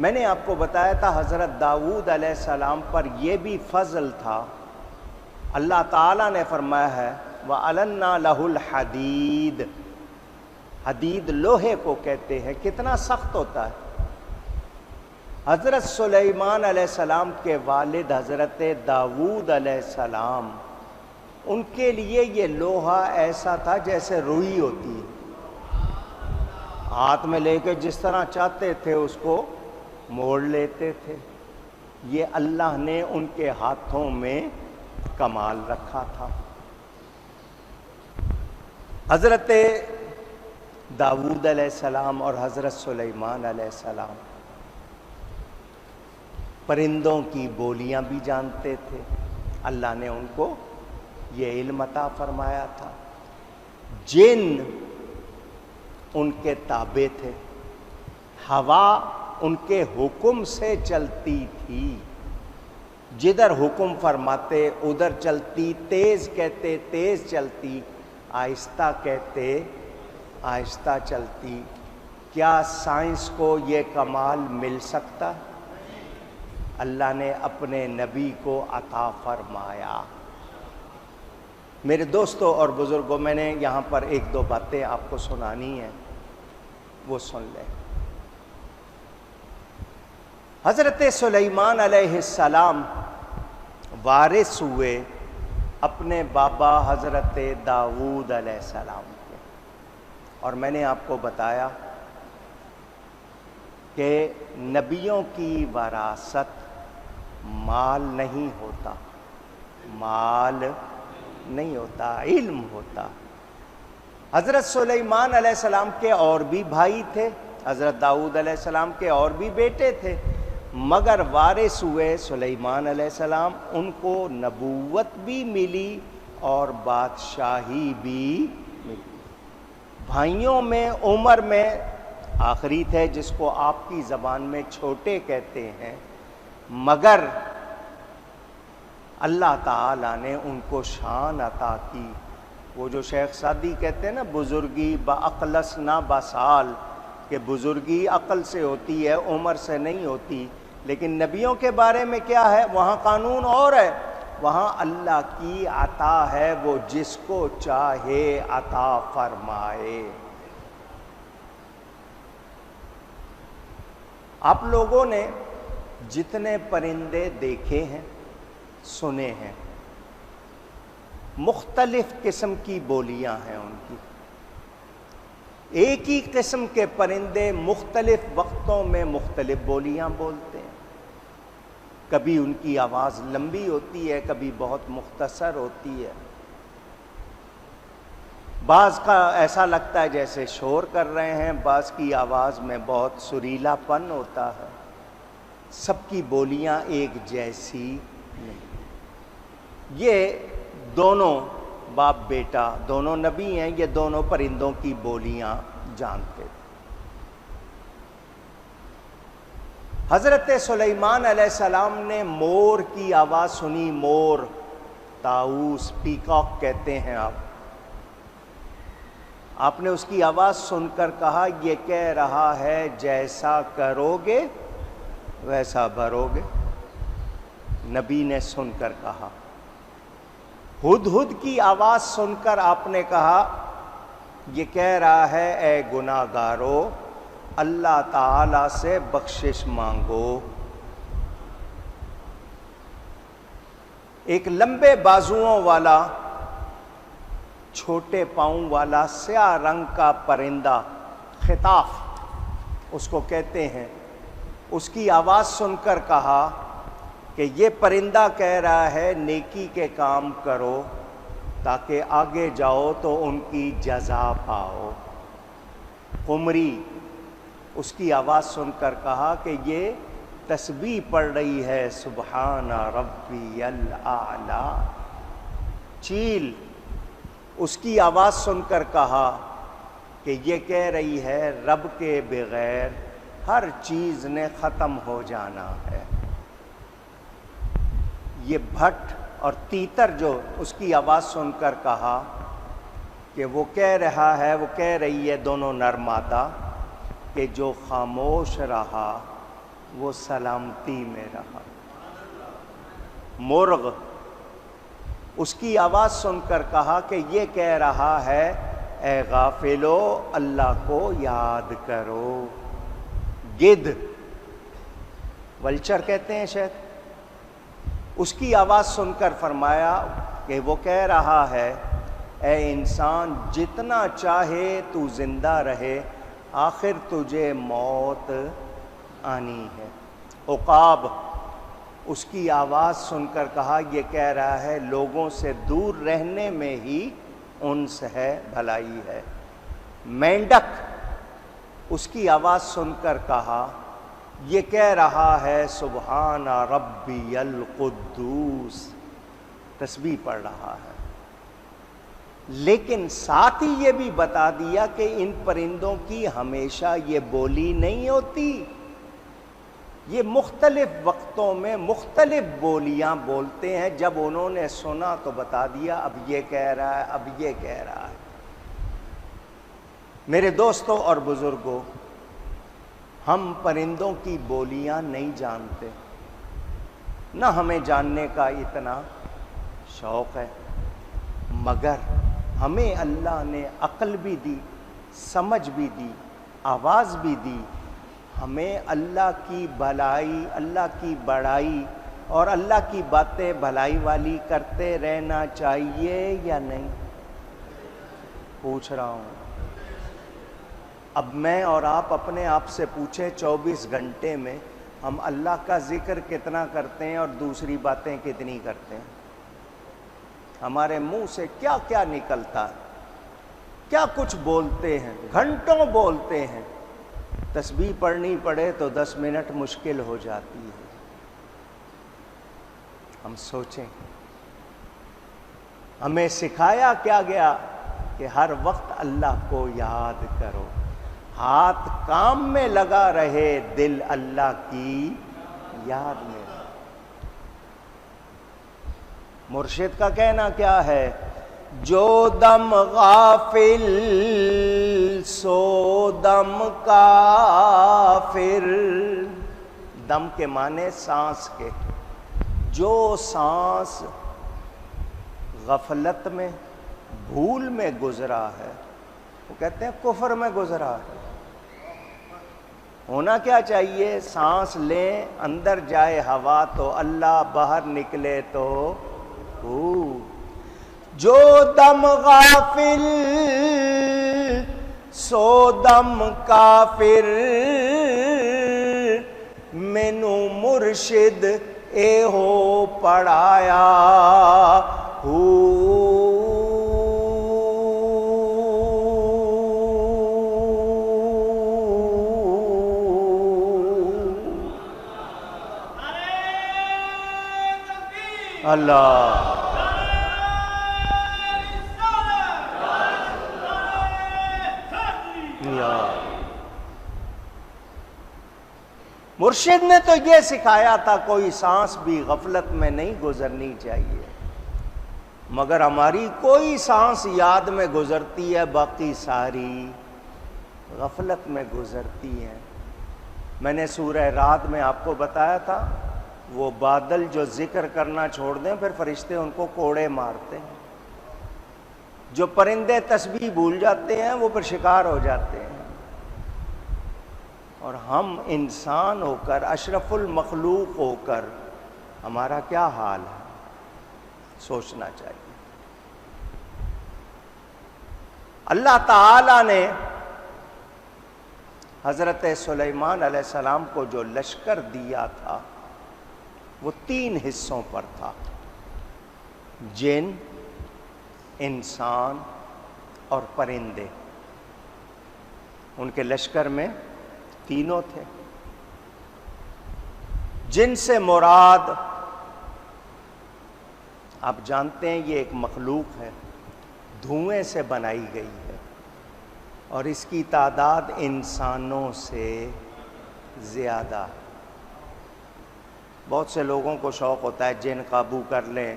میں نے آپ کو بتایا تھا حضرت داؤد علیہ السلام پر یہ بھی فضل تھا، اللہ تعالیٰ نے فرمایا ہے وَأَلَنَّا لَهُ الْحَدِيدِ، حدید لوہے کو کہتے ہیں، کتنا سخت ہوتا ہے۔ حضرت سلیمان علیہ السلام کے والد حضرت داؤد علیہ السلام، ان کے لیے یہ لوہا ایسا تھا جیسے روئی ہوتی ہے، ہاتھ میں لے کے جس طرح چاہتے تھے اس کو موڑ لیتے تھے۔ یہ اللہ نے ان کے ہاتھوں میں کمال رکھا تھا۔ حضرت داؤد علیہ السلام اور حضرت سلیمان علیہ السلام پرندوں کی بولیاں بھی جانتے تھے، اللہ نے ان کو یہ علم عطا فرمایا تھا۔ جن ان کے تابع تھے، ہوا ان کے حکم سے چلتی تھی، جدھر حکم فرماتے ادھر چلتی، تیز کہتے تیز چلتی، آہستہ کہتے آہستہ چلتی۔ کیا سائنس کو یہ کمال مل سکتا؟ اللہ نے اپنے نبی کو عطا فرمایا۔ میرے دوستوں اور بزرگوں، میں نے یہاں پر ایک دو باتیں آپ کو سنانی ہیں، وہ سن لیں۔ حضرت سلیمان علیہ السلام وارث ہوئے اپنے بابا حضرت داؤد علیہ السلام کے، اور میں نے آپ کو بتایا کہ نبیوں کی وراثت مال نہیں ہوتا، مال نہیں ہوتا، علم ہوتا۔ حضرت سلیمان علیہ السلام کے اور بھی بھائی تھے، حضرت داؤد علیہ السلام کے اور بھی بیٹے تھے، مگر وارث ہوئے سلیمان علیہ السلام، ان کو نبوت بھی ملی اور بادشاہی بھی ملی۔ بھائیوں میں عمر میں آخری تھے، جس کو آپ کی زبان میں چھوٹے کہتے ہیں، مگر اللہ تعالیٰ نے ان کو شان عطا کی۔ وہ جو شیخ سعدی کہتے ہیں نا، بزرگی بعقلس نہ بسال، کہ بزرگی عقل سے ہوتی ہے، عمر سے نہیں ہوتی۔ لیکن نبیوں کے بارے میں کیا ہے؟ وہاں قانون اور ہے، وہاں اللہ کی عطا ہے، وہ جس کو چاہے عطا فرمائے۔ آپ لوگوں نے جتنے پرندے دیکھے ہیں، سنے ہیں، مختلف قسم کی بولیاں ہیں ان کی۔ ایک ہی قسم کے پرندے مختلف وقتوں میں مختلف بولیاں بولتے ہیں۔ کبھی ان کی آواز لمبی ہوتی ہے، کبھی بہت مختصر ہوتی ہے، بعض کا ایسا لگتا ہے جیسے شور کر رہے ہیں، بعض کی آواز میں بہت سریلا پن ہوتا ہے۔ سب کی بولیاں ایک جیسی نہیں۔ یہ دونوں باپ بیٹا دونوں نبی ہیں، یہ دونوں پرندوں کی بولیاں جانتے تھے۔ حضرت سلیمان علیہ السلام نے مور کی آواز سنی، مور، طاؤس، پیکاک کہتے ہیں آپ نے اس کی آواز سن کر کہا یہ کہہ رہا ہے جیسا کرو گے ویسا بھرو گے۔ نبی نے سن کر کہا۔ ہدہد کی آواز سن کر آپ نے کہا یہ کہہ رہا ہے اے گناہ گارو، اللہ تعالی سے بخشش مانگو۔ ایک لمبے بازوؤں والا، چھوٹے پاؤں والا، سیاہ رنگ کا پرندہ، خطاف اس کو کہتے ہیں، اس کی آواز سن کر کہا کہ یہ پرندہ کہہ رہا ہے نیکی کے کام کرو تاکہ آگے جاؤ تو ان کی جزا پاؤ۔ قمری اس کی آواز سن کر کہا کہ یہ تسبیح پڑھ رہی ہے سبحان ربی الاعلی۔ چیل اس کی آواز سن کر کہا کہ یہ کہہ رہی ہے رب کے بغیر ہر چیز نے ختم ہو جانا ہے۔ یہ بھٹ اور تیتر جو اس کی آواز سن کر کہا کہ وہ کہہ رہا ہے، وہ کہہ رہی ہے، دونوں نر مادہ، کہ جو خاموش رہا وہ سلامتی میں رہا۔ مرغ اس کی آواز سن کر کہا کہ یہ کہہ رہا ہے اے غافلو اللہ کو یاد کرو۔ گدھ، ولچر کہتے ہیں شاید، اس کی آواز سن کر فرمایا کہ وہ کہہ رہا ہے اے انسان جتنا چاہے تو زندہ رہے، آخر تجھے موت آنی ہے۔ عقاب اس کی آواز سن کر کہا یہ کہہ رہا ہے لوگوں سے دور رہنے میں ہی انس ہے، بھلائی ہے۔ مینڈک اس کی آواز سن کر کہا یہ کہہ رہا ہے سبحان ربی القدوس، تسبیح پڑھ رہا ہے۔ لیکن ساتھ ہی یہ بھی بتا دیا کہ ان پرندوں کی ہمیشہ یہ بولی نہیں ہوتی، یہ مختلف وقتوں میں مختلف بولیاں بولتے ہیں۔ جب انہوں نے سنا تو بتا دیا اب یہ کہہ رہا ہے، اب یہ کہہ رہا ہے۔ میرے دوستوں اور بزرگوں، ہم پرندوں کی بولیاں نہیں جانتے، نہ ہمیں جاننے کا اتنا شوق ہے، مگر ہمیں اللہ نے عقل بھی دی، سمجھ بھی دی، آواز بھی دی۔ ہمیں اللہ کی بھلائی، اللہ کی بڑائی اور اللہ کی باتیں بھلائی والی کرتے رہنا چاہیے یا نہیں؟ پوچھ رہا ہوں۔ اب میں اور آپ اپنے آپ سے پوچھیں 24 گھنٹے میں ہم اللہ کا ذکر کتنا کرتے ہیں اور دوسری باتیں کتنی کرتے ہیں؟ ہمارے منہ سے کیا کیا نکلتا ہے، کیا کچھ بولتے ہیں، گھنٹوں بولتے ہیں۔ تسبیح پڑھنی پڑے تو 10 منٹ مشکل ہو جاتی ہے۔ ہم سوچیں ہمیں سکھایا کیا گیا کہ ہر وقت اللہ کو یاد کرو، ہاتھ کام میں لگا رہے، دل اللہ کی یاد میں رہے۔ مرشد کا کہنا کیا ہے؟ جو دم غافل سو دم کافر، دم کے معنی سانس کے، جو سانس غفلت میں بھول میں گزرا ہے وہ کہتے ہیں کفر میں گزرا ہے۔ ہونا کیا چاہیے؟ سانس لیں اندر جائے ہوا تو اللہ، باہر نکلے تو جو دم غافل سو دم کافر، مینو مرشد اے ہو پڑھایا اللہ۔ مرشد نے تو یہ سکھایا تھا کوئی سانس بھی غفلت میں نہیں گزرنی چاہیے، مگر ہماری کوئی سانس یاد میں گزرتی ہے، باقی ساری غفلت میں گزرتی ہے۔ میں نے سورہ رعد میں آپ کو بتایا تھا وہ بادل جو ذکر کرنا چھوڑ دیں پھر فرشتے ان کو کوڑے مارتے ہیں۔ جو پرندے تسبیح بھول جاتے ہیں وہ پھر شکار ہو جاتے ہیں۔ اور ہم انسان ہو کر، اشرف المخلوق ہو کر ہمارا کیا حال ہے؟ سوچنا چاہیے۔ اللہ تعالی نے حضرت سلیمان علیہ السلام کو جو لشکر دیا تھا وہ 3 حصوں پر تھا، جن، انسان اور پرندے۔ ان کے لشکر میں تینوں تھے۔ جن سے مراد آپ جانتے ہیں یہ ایک مخلوق ہے، دھوئیں سے بنائی گئی ہے اور اس کی تعداد انسانوں سے زیادہ۔ بہت سے لوگوں کو شوق ہوتا ہے جن قابو کر لیں،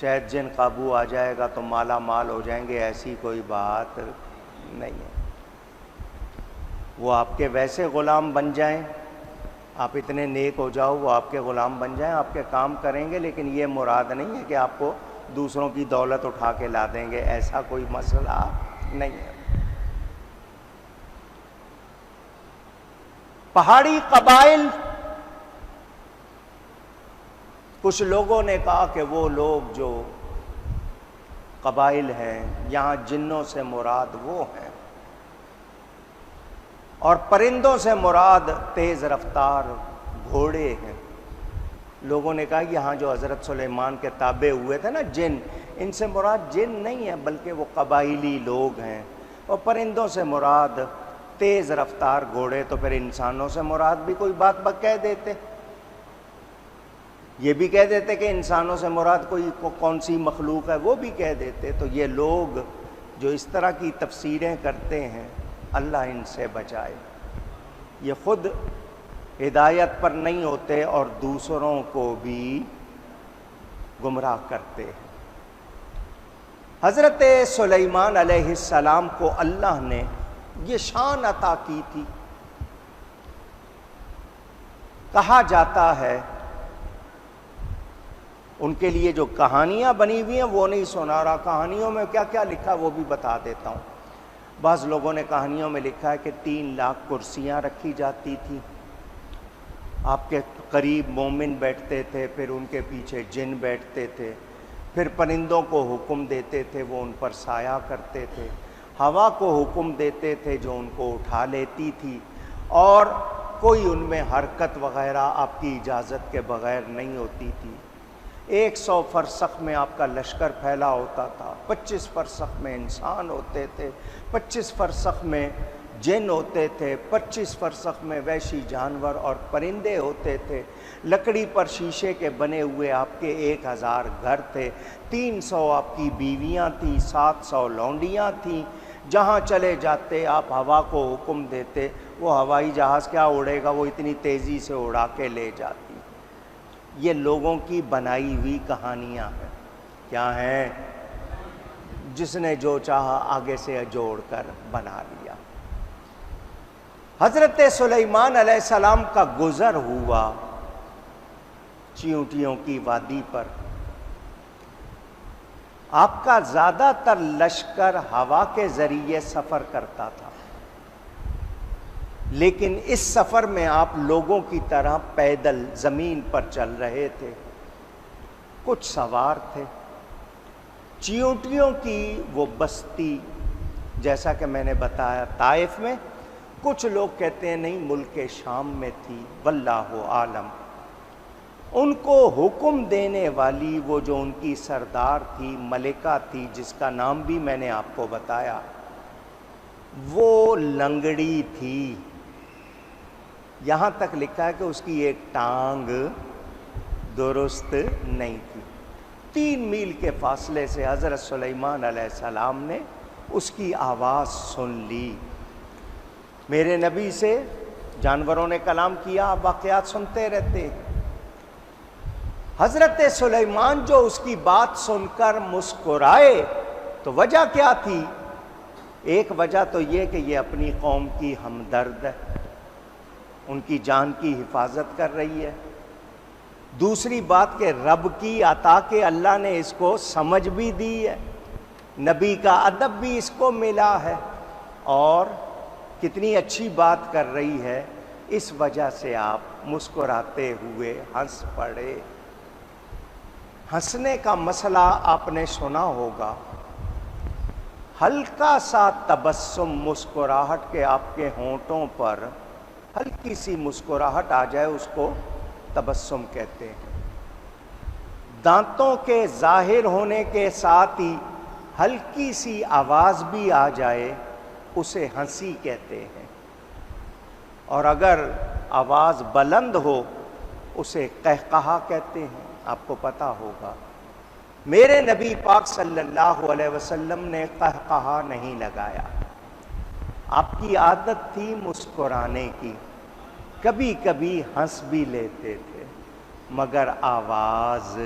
شاید جن قابو آ جائے گا تو مالا مال ہو جائیں گے۔ ایسی کوئی بات نہیں ہے۔ وہ آپ کے ویسے غلام بن جائیں آپ اتنے نیک ہو جاؤ وہ آپ کے غلام بن جائیں، آپ کے کام کریں گے، لیکن یہ مراد نہیں ہے کہ آپ کو دوسروں کی دولت اٹھا کے لا دیں گے، ایسا کوئی مسئلہ نہیں ہے۔ پہاڑی قبائل، کچھ لوگوں نے کہا کہ وہ لوگ جو قبائل ہیں یہاں جنوں سے مراد وہ ہیں، اور پرندوں سے مراد تیز رفتار گھوڑے ہیں۔ لوگوں نے کہا یہاں جو حضرت سلیمان کے تابع ہوئے تھے نا جن، ان سے مراد جن نہیں ہے بلکہ وہ قبائلی لوگ ہیں، اور پرندوں سے مراد تیز رفتار گھوڑے، تو پھر انسانوں سے مراد بھی کوئی بات کہہ دیتے، یہ بھی کہہ دیتے کہ انسانوں سے مراد کوئی کون سی مخلوق ہے، وہ بھی کہہ دیتے۔ تو یہ لوگ جو اس طرح کی تفسیریں کرتے ہیں اللہ ان سے بچائے، یہ خود ہدایت پر نہیں ہوتے اور دوسروں کو بھی گمراہ کرتے ہیں۔ حضرت سلیمان علیہ السلام کو اللہ نے یہ شان عطا کی تھی۔ کہا جاتا ہے ان کے لیے جو کہانیاں بنی ہوئی ہیں وہ نہیں سنا رہا، کہانیوں میں کیا کیا لکھا وہ بھی بتا دیتا ہوں۔ بعض لوگوں نے کہانیوں میں لکھا ہے کہ 3 لاکھ کرسیاں رکھی جاتی تھیں، آپ کے قریب مومن بیٹھتے تھے، پھر ان کے پیچھے جن بیٹھتے تھے، پھر پرندوں کو حکم دیتے تھے وہ ان پر سایہ کرتے تھے، ہوا کو حکم دیتے تھے جو ان کو اٹھا لیتی تھی، اور کوئی ان میں حرکت وغیرہ آپ کی اجازت کے بغیر نہیں ہوتی تھی۔ 100 فرسخ میں آپ کا لشکر پھیلا ہوتا تھا، 25 فرسخ میں انسان ہوتے تھے، 25 فرسخ میں جن ہوتے تھے، 25 فرسخ میں وحشی جانور اور پرندے ہوتے تھے، لکڑی پر شیشے کے بنے ہوئے آپ کے 1000 گھر تھے، 300 آپ کی بیویاں تھیں، 700 لونڈیاں تھیں، جہاں چلے جاتے آپ ہوا کو حکم دیتے، وہ ہوائی جہاز کیا اڑے گا، وہ اتنی تیزی سے اڑا کے لے جاتی۔ یہ لوگوں کی بنائی ہوئی کہانیاں ہیں، کیا ہیں؟ جس نے جو چاہا آگے سے جوڑ کر بنا لیا۔ حضرت سلیمان علیہ السلام کا گزر ہوا چیونٹیوں کی وادی پر، آپ کا زیادہ تر لشکر ہوا کے ذریعے سفر کرتا تھا، لیکن اس سفر میں آپ لوگوں کی طرح پیدل زمین پر چل رہے تھے، کچھ سوار تھے۔ چیونٹیوں کی وہ بستی جیسا کہ میں نے بتایا طائف میں، کچھ لوگ کہتے ہیں نہیں ملک شام میں تھی، واللہ عالم۔ ان کو حکم دینے والی وہ جو ان کی سردار تھی، ملکہ تھی، جس کا نام بھی میں نے آپ کو بتایا، وہ لنگڑی تھی، یہاں تک لکھا ہے کہ اس کی ایک ٹانگ درست نہیں تھی۔ 3 میل کے فاصلے سے حضرت سلیمان علیہ السلام نے اس کی آواز سن لی۔ میرے نبی سے جانوروں نے کلام کیا، آپ واقعات سنتے رہتے ہیں۔ حضرت سلیمان جو اس کی بات سن کر مسکرائے تو وجہ کیا تھی؟ ایک وجہ تو یہ کہ یہ اپنی قوم کی ہمدرد ہے، ان کی جان کی حفاظت کر رہی ہے۔ دوسری بات کہ رب کی عطا کہ اللہ نے اس کو سمجھ بھی دی ہے، نبی کا ادب بھی اس کو ملا ہے، اور کتنی اچھی بات کر رہی ہے، اس وجہ سے آپ مسکراتے ہوئے ہنس پڑے۔ ہنسنے کا مسئلہ آپ نے سنا ہوگا، ہلکا سا تبسم، مسکراہٹ کے آپ کے ہونٹوں پر ہلکی سی مسکراہٹ آ جائے اس کو تبسم کہتے ہیں۔ دانتوں کے ظاہر ہونے کے ساتھ ہی ہلکی سی آواز بھی آ جائے اسے ہنسی کہتے ہیں، اور اگر آواز بلند ہو اسے قہقہا کہتے ہیں۔ آپ کو پتہ ہوگا میرے نبی پاک صلی اللہ علیہ وسلم نے قہقہا نہیں لگایا، آپ کی عادت تھی مسکرانے کی، کبھی کبھی ہنس بھی لیتے تھے، مگر آواز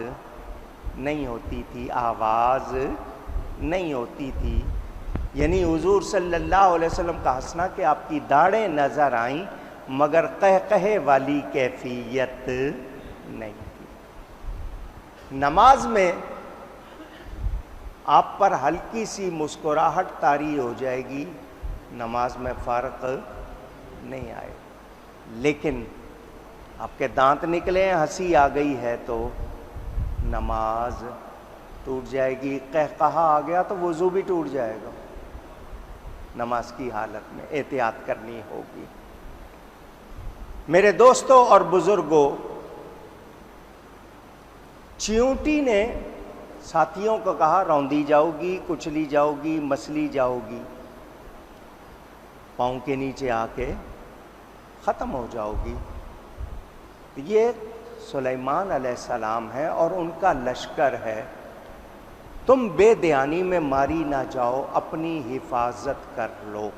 نہیں ہوتی تھی، آواز نہیں ہوتی تھی۔ یعنی حضور صلی اللہ علیہ وسلم کا ہنسنا کہ آپ کی داڑھیں نظر آئیں مگر قہقہے والی کیفیت نہیں کی۔ نماز میں آپ پر ہلکی سی مسکراہٹ طاری ہو جائے گی، نماز میں فرق نہیں آئے، لیکن آپ کے دانت نکلے ہیں، ہنسی آ گئی ہے تو نماز ٹوٹ جائے گی، قہقہا آ گیا تو وضو بھی ٹوٹ جائے گا۔ نماز کی حالت میں احتیاط کرنی ہوگی۔ میرے دوستوں اور بزرگوں، چیونٹی نے ساتھیوں کو کہا روندی جاؤ گی، کچلی جاؤ گی، مسلی جاؤ گی، پاؤں کے نیچے آ کے ختم ہو جاؤ گی۔ یہ سلیمان علیہ السلام ہے اور ان کا لشکر ہے، تم بے دھیانی میں ماری نہ جاؤ، اپنی حفاظت کر لو۔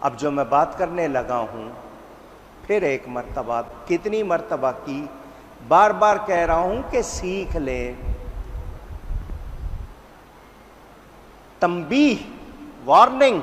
اب جو میں بات کرنے لگا ہوں، پھر ایک مرتبہ، کتنی مرتبہ کی، بار بار کہہ رہا ہوں کہ سیکھ لیں۔ تنبیہ، وارننگ،